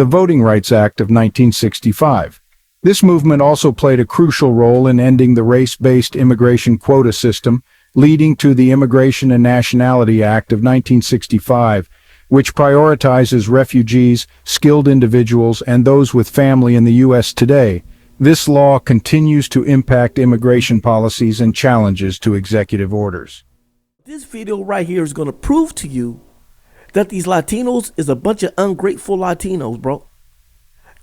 the Voting Rights Act of 1965. This movement also played a crucial role in ending the race-based immigration quota system, leading to the Immigration and Nationality Act of 1965, which prioritizes refugees, skilled individuals, and those with family in the U.S. today. This law continues to impact immigration policies and challenges to executive orders. This video right here is going to prove to you that these Latinos is a bunch of ungrateful Latinos, bro.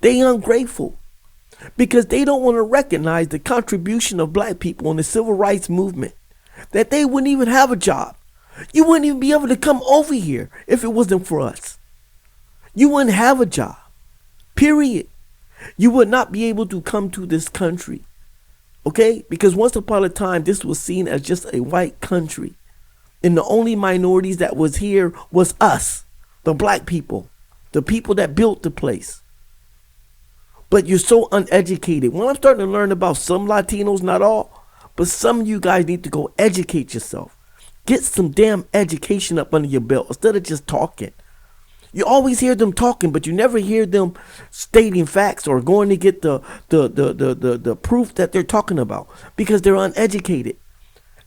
They ungrateful because they don't want to recognize the contribution of black people in the civil rights movement, that they wouldn't even have a job. You wouldn't even be able to come over here if it wasn't for us. You wouldn't have a job, period. You would not be able to come to this country, okay? Because once upon a time, this was seen as just a white country. And the only minorities that was here was us, the black people, the people that built the place. But you're so uneducated. When I'm starting to learn about some Latinos, not all, but some of you guys need to go educate yourself. Get some damn education up under your belt instead of just talking. You always hear them talking, but you never hear them stating facts or going to get the proof that they're talking about because they're uneducated.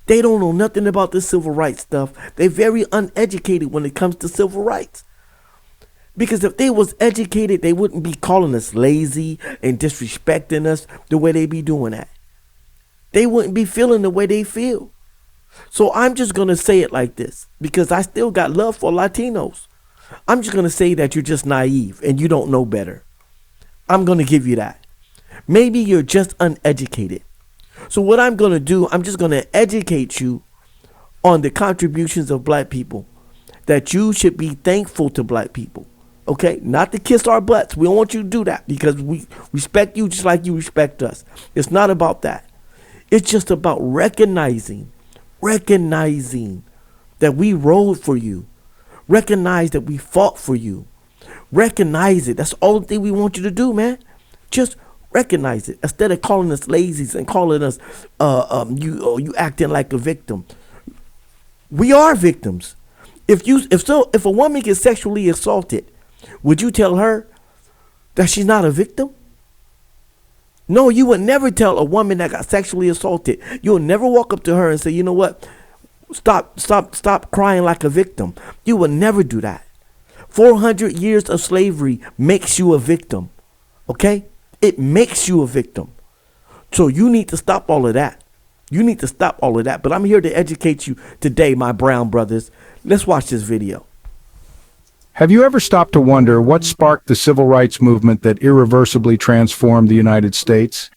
They don't know nothing about this civil rights stuff. They're very uneducated when it comes to civil rights. Because if they was educated, they wouldn't be calling us lazy and disrespecting us the way they be doing that. They wouldn't be feeling the way they feel. So I'm just going to say it like this because I still got love for Latinos. I'm just going to say that you're just naive and you don't know better. I'm going to give you that. Maybe you're just uneducated. So what I'm going to do, I'm just going to educate you on the contributions of black people, that you should be thankful to black people. Okay, not to kiss our butts. We don't want you to do that because we respect you just like you respect us. It's not about that. It's just about recognizing that we rode for you. Recognize that we fought for you. Recognize it. That's the only thing we want you to do, man. Just recognize it instead of calling us lazies and calling us you acting like a victim. We are victims. If a woman gets sexually assaulted, would you tell her that she's not a victim? No, you would never tell a woman that got sexually assaulted. You'll never walk up to her and say, you know what? Stop crying like a victim. You will never do that. 400 years of slavery makes you a victim. Okay? It makes you a victim. So you need to stop all of that. You need to stop all of that. But I'm here to educate you today, my brown brothers. Let's watch this video. Have you ever stopped to wonder what sparked the civil rights movement that irreversibly transformed the United States?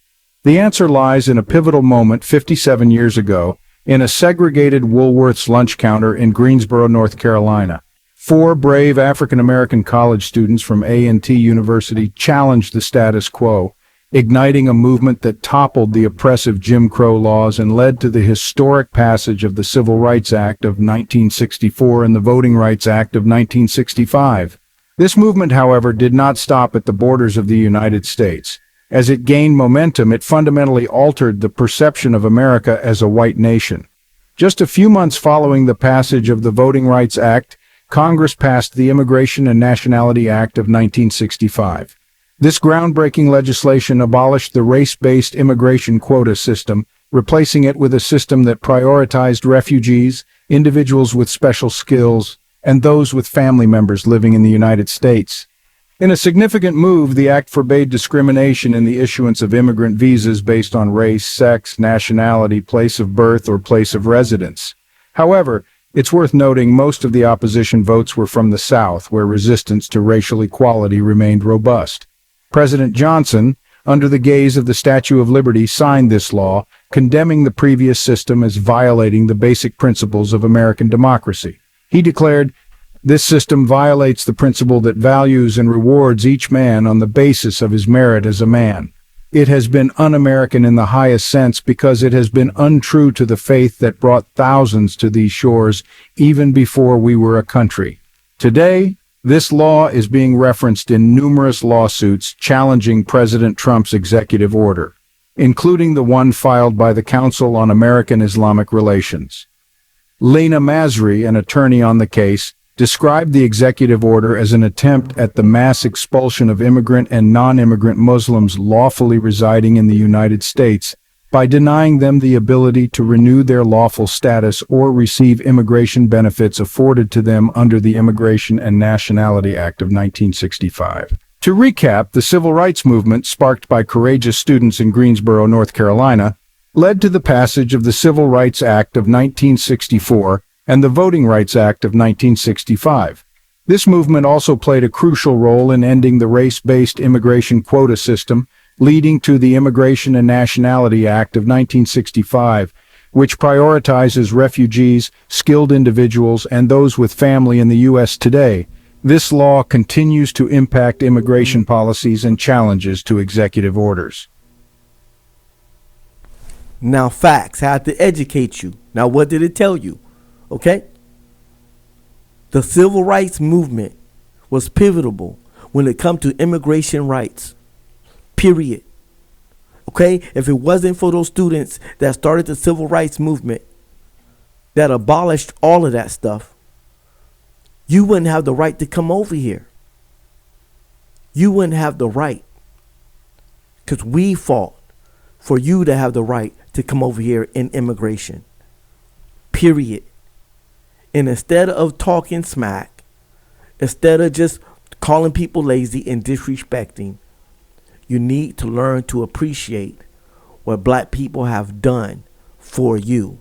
The answer lies in a pivotal moment 57 years ago in a segregated Woolworth's lunch counter in Greensboro, North Carolina. 4 brave African-American college students from A&T University challenged the status quo, igniting a movement that toppled the oppressive Jim Crow laws and led to the historic passage of the Civil Rights Act of 1964 and the Voting Rights Act of 1965. This movement, however, did not stop at the borders of the United States. As it gained momentum, it fundamentally altered the perception of America as a white nation. Just a few months following the passage of the Voting Rights Act, Congress passed the Immigration and Nationality Act of 1965. This groundbreaking legislation abolished the race-based immigration quota system, replacing it with a system that prioritized refugees, individuals with special skills, and those with family members living in the United States. In a significant move, the act forbade discrimination in the issuance of immigrant visas based on race, sex, nationality, place of birth, or place of residence. However, it's worth noting most of the opposition votes were from the South, where resistance to racial equality remained robust. President Johnson, under the gaze of the Statue of Liberty, signed this law, condemning the previous system as violating the basic principles of American democracy. He declared, "This system violates the principle that values and rewards each man on the basis of his merit as a man. It has been un-American in the highest sense because it has been untrue to the faith that brought thousands to these shores even before we were a country." Today, this law is being referenced in numerous lawsuits challenging President Trump's executive order, including the one filed by the Council on American Islamic Relations. Lena Masri, an attorney on the case, described the executive order as an attempt at the mass expulsion of immigrant and non-immigrant Muslims lawfully residing in the United States by denying them the ability to renew their lawful status or receive immigration benefits afforded to them under the Immigration and Nationality Act of 1965. To recap, the civil rights movement, sparked by courageous students in Greensboro, North Carolina, led to the passage of the Civil Rights Act of 1964 and the Voting Rights Act of 1965. This movement also played a crucial role in ending the race-based immigration quota system, leading to the Immigration and Nationality Act of 1965, which prioritizes refugees, skilled individuals, and those with family in the U.S. today. This law continues to impact immigration policies and challenges to executive orders. Now, facts. I had to educate you. Now, what did it tell you? Okay? The civil rights movement was pivotal when it comes to immigration rights. Period. Okay? If it wasn't for those students that started the civil rights movement, that abolished all of that stuff, you wouldn't have the right to come over here. You wouldn't have the right. Because we fought for you to have the right to come over here in immigration. Period. And instead of talking smack, instead of just calling people lazy and disrespecting, you need to learn to appreciate what black people have done for you.